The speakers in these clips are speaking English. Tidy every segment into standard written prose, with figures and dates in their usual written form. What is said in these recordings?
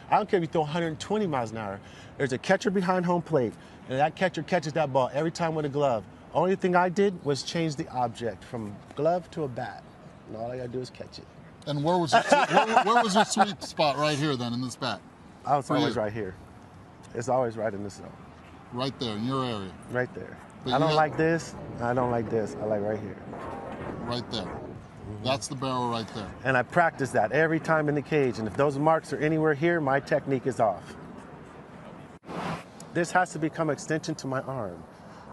I don't care if you throw 120 miles an hour. There's a catcher behind home plate, and that catcher catches that ball every time with a glove. Only thing I did was change the object from glove to a bat. And all I got to do is catch it. And where was your sweet spot right here then in this bat? I was always right here. It's always right in this zone. Right there, in your area? Right there. But I don't like this. I don't like this. I like right here. Right there. That's the barrel right there. And I practice that every time in the cage. And if those marks are anywhere here, my technique is off. This has to become an extension to my arm.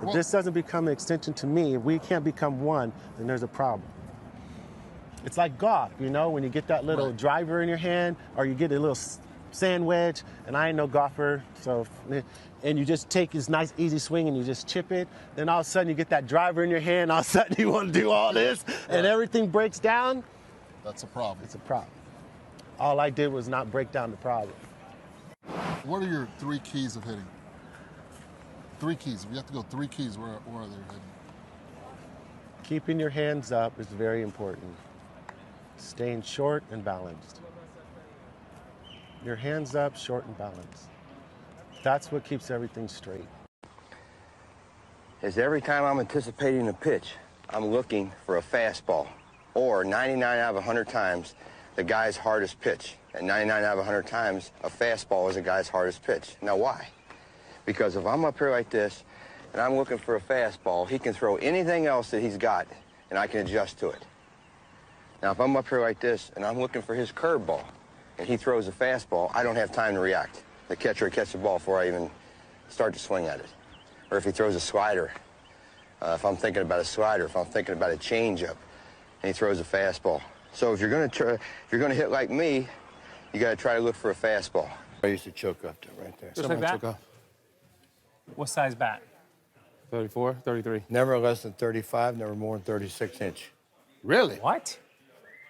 If this doesn't become an extension to me, if we can't become one, then there's a problem. It's like golf, you know, when you get that little driver in your hand, or you get a little sand wedge, and I ain't no golfer, so, and you just take this nice easy swing and you just chip it, then all of a sudden you get that driver in your hand, all of a sudden you want to do all this, and everything breaks down. That's a problem. It's a problem. All I did was not break down the problem. What are your 3 keys of hitting? 3 keys. If you have to go 3 keys, where are they hitting? Keeping your hands up is very important. Staying short and balanced. Your hands up, short and balanced. That's what keeps everything straight. Is every time I'm anticipating a pitch, I'm looking for a fastball. Or 99 out of 100 times, the guy's hardest pitch. And 99 out of 100 times, a fastball is a guy's hardest pitch. Now why? Because if I'm up here like this, and I'm looking for a fastball, he can throw anything else that he's got, and I can adjust to it. Now, if I'm up here like this, and I'm looking for his curveball, and he throws a fastball, I don't have time to react. The catcher will catch the ball before I even start to swing at it. Or if he throws a slider, if I'm thinking about a slider, if I'm thinking about a changeup, and he throws a fastball. So if you're going to hit like me, you got to try to look for a fastball. I used to choke up to right there. Just like that? What size bat? 34, 33. Never less than 35, never more than 36 inch. Really? What?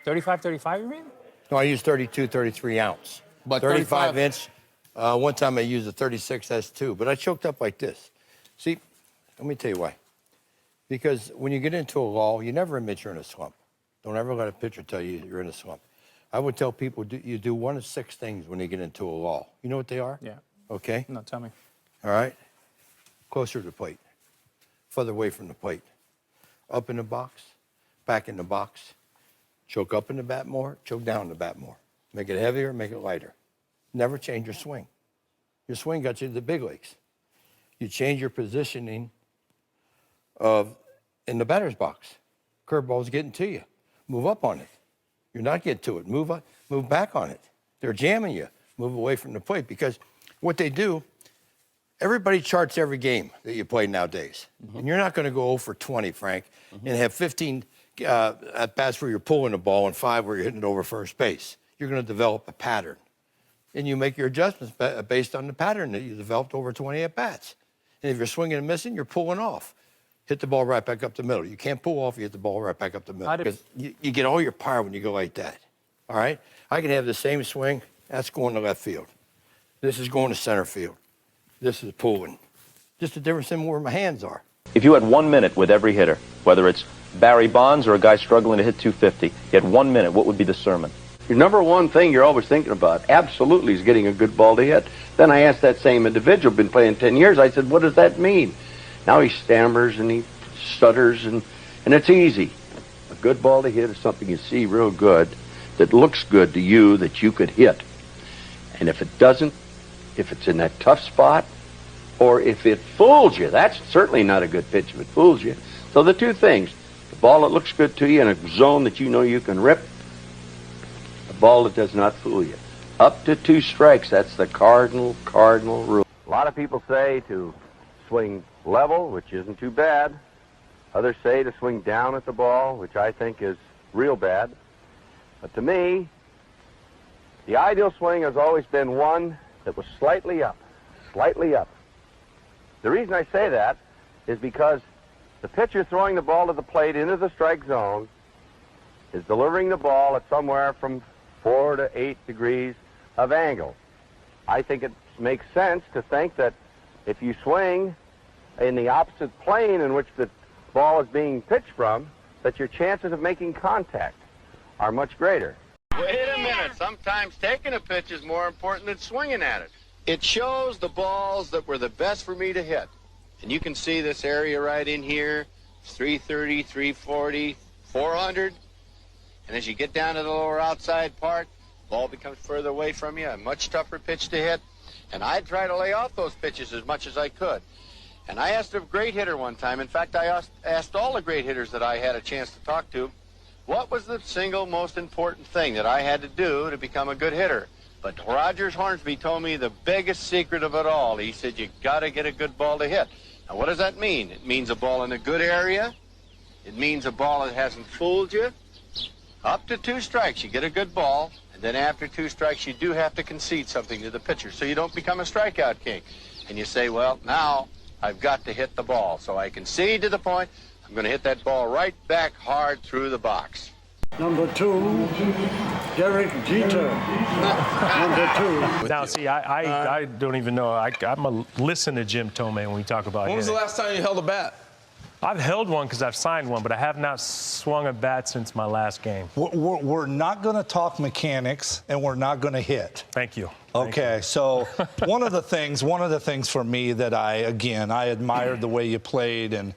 35, 35, you mean? No, I use 32, 33 ounce. But 35 inch. One time I used a 36 S2, but I choked up like this. See, let me tell you why. Because when you get into a lull, you never admit you're in a slump. Don't ever let a pitcher tell you you're in a slump. I would tell people you do 1 of 6 things when you get into a lull. You know what they are? Yeah. Okay? No, tell me. All right? Closer to the plate. Further away from the plate. Up in the box, back in the box. Choke up in the bat more, choke down in the bat more. Make it heavier, make it lighter. Never change your swing. Your swing got you to the big leagues. You change your positioning in the batter's box. Curveball's getting to you. Move up on it. You're not getting to it. Move up, move back on it. They're jamming you. Move away from the plate, because what they do, everybody charts every game that you play nowadays. And you're not going to go 0 for 20, Frank, and have 15 at bats where you're pulling the ball and 5 where you're hitting it over first base. You're going to develop a pattern. And you make your adjustments based on the pattern that you developed over 20 at bats. And if you're swinging and missing, you're pulling off. Hit the ball right back up the middle. You can't pull off, you hit the ball right back up the middle. Because you get all your power when you go like that. All right? I can have the same swing. That's going to left field. This is going to center field. This is pulling. Just the difference in where my hands are. If you had 1 minute with every hitter, whether it's Barry Bonds or a guy struggling to hit 250, you had 1 minute, what would be the sermon? Your number one thing you're always thinking about, absolutely, is getting a good ball to hit. Then I asked that same individual, been playing 10 years, I said, what does that mean? Now he stammers and he stutters, and it's easy. A good ball to hit is something you see real good, that looks good to you, that you could hit. And if it doesn't, if it's in that tough spot, or if it fools you, that's certainly not a good pitch if it fools you. So the two things, the ball that looks good to you in a zone that you know you can rip, the ball that does not fool you. Up to 2 strikes, that's the cardinal rule. A lot of people say to swing level, which isn't too bad. Others say to swing down at the ball, which I think is real bad. But to me, the ideal swing has always been one that was slightly up, slightly up. The reason I say that is because the pitcher throwing the ball to the plate into the strike zone is delivering the ball at somewhere from 4 to 8 degrees of angle. I think it makes sense to think that if you swing in the opposite plane in which the ball is being pitched from, that your chances of making contact are much greater. Wait a minute. Sometimes taking a pitch is more important than swinging at it. It shows the balls that were the best for me to hit. And you can see this area right in here. It's 330, 340, 400. And as you get down to the lower outside part, ball becomes further away from you, a much tougher pitch to hit. And I'd try to lay off those pitches as much as I could. And I asked a great hitter one time. In fact, I asked all the great hitters that I had a chance to talk to, what was the single most important thing that I had to do to become a good hitter? But Rogers Hornsby told me the biggest secret of it all. He said, you got to get a good ball to hit. Now, what does that mean? It means a ball in a good area. It means a ball that hasn't fooled you. Up to 2 strikes, you get a good ball. And then after 2 strikes, you do have to concede something to the pitcher so you don't become a strikeout king. And you say, well, now I've got to hit the ball. So I concede to the point. I'm going to hit that ball right back hard through the box. Number 2, Derek Jeter. Number 2. Now, see, I don't even know. I'm a listen to Jim Thome when we talk about When was the hitting. last time you held a bat? I've held one because I've signed one, but I have not swung a bat since my last game. We're not going to talk mechanics, and we're not going to hit. Thank you. Okay, so one of the things for me that I admired the way you played, and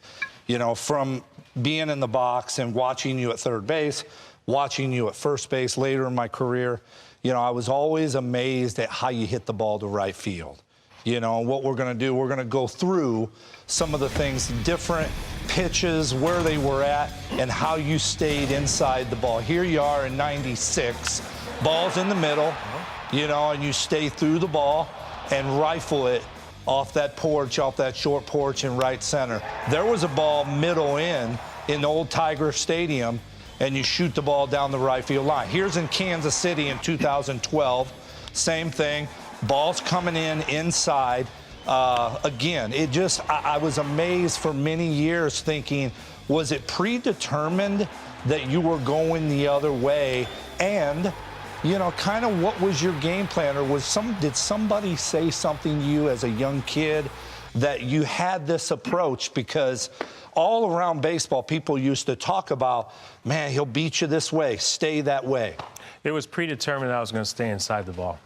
from being in the box and watching you at third base, watching you at first base later in my career, I was always amazed at how you hit the ball to right field. What we're going to do, we're going to go through some of the things, different pitches, where they were at, and how you stayed inside the ball. Here you are in 96, ball's in the middle, and you stay through the ball and rifle it off that porch, off that short porch in right center. There was a ball middle in the old Tiger Stadium, and you shoot the ball down the right field line. Here's in Kansas City in 2012, same thing. Ball's coming in inside. Again, I was amazed for many years thinking, was it predetermined that you were going the other way? And, kind of what was your game plan? Or did somebody say something to you as a young kid that you had this approach? Because all around baseball, people used to talk about, man, he'll beat you this way, stay that way. It was predetermined I was going to stay inside the ball.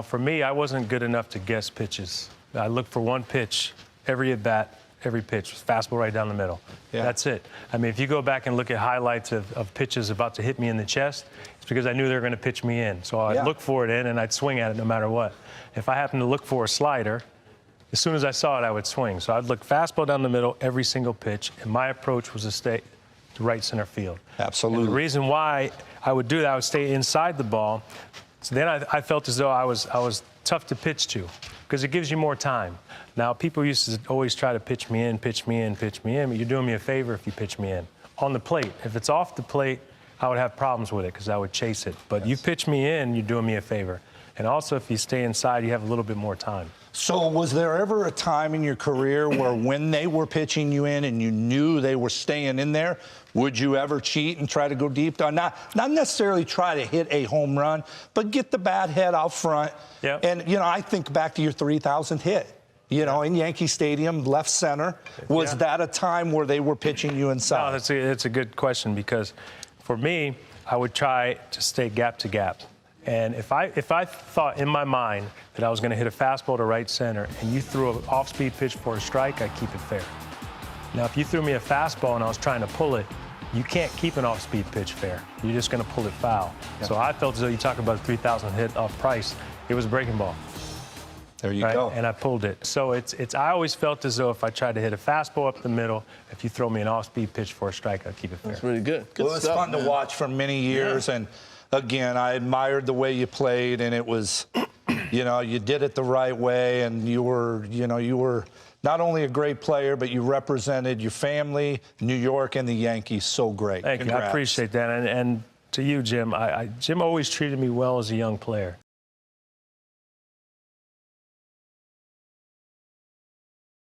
For me, I wasn't good enough to guess pitches. I looked for one pitch, every at-bat, every pitch, fastball right down the middle. Yeah. That's it. I mean, if you go back and look at highlights of pitches about to hit me in the chest, it's because I knew they were going to pitch me in. So I'd look for it in, and I'd swing at it no matter what. If I happened to look for a slider, as soon as I saw it, I would swing. So I'd look fastball down the middle every single pitch, and my approach was to stay to right center field. Absolutely. And the reason why I would do that, I would stay inside the ball. So then I felt as though I was tough to pitch to because it gives you more time. Now, people used to always try to pitch me in, pitch me in, pitch me in, but you're doing me a favor if you pitch me in. On the plate, if it's off the plate, I would have problems with it because I would chase it. But you pitch me in, you're doing me a favor. And also, if you stay inside, you have a little bit more time. So was there ever a time in your career where when they were pitching you in and you knew they were staying in there, would you ever cheat and try to go deep? Not necessarily try to hit a home run, but get the bat head out front. Yep. And, I think back to your 3,000th hit, in Yankee Stadium, left center. Was that a time where they were pitching you inside? No, that's a good question because for me, I would try to stay gap to gap. And if I thought in my mind that I was going to hit a fastball to right center and you threw an off-speed pitch for a strike, I'd keep it fair. Now, if you threw me a fastball and I was trying to pull it, you can't keep an off-speed pitch fair. You're just going to pull it foul. Yeah. So I felt as though you talk about a 3,000 hit off Price, it was a breaking ball. There you go. And I pulled it. So I always felt as though if I tried to hit a fastball up the middle, if you throw me an off-speed pitch for a strike, I'd keep it fair. That's really good. Good well, it's fun to watch for many years, and again, I admired the way you played, and it was, you did it the right way, and you were not only a great player, but you represented your family, New York, and the Yankees so great. Thank you. I appreciate that. And to you, Jim, Jim always treated me well as a young player.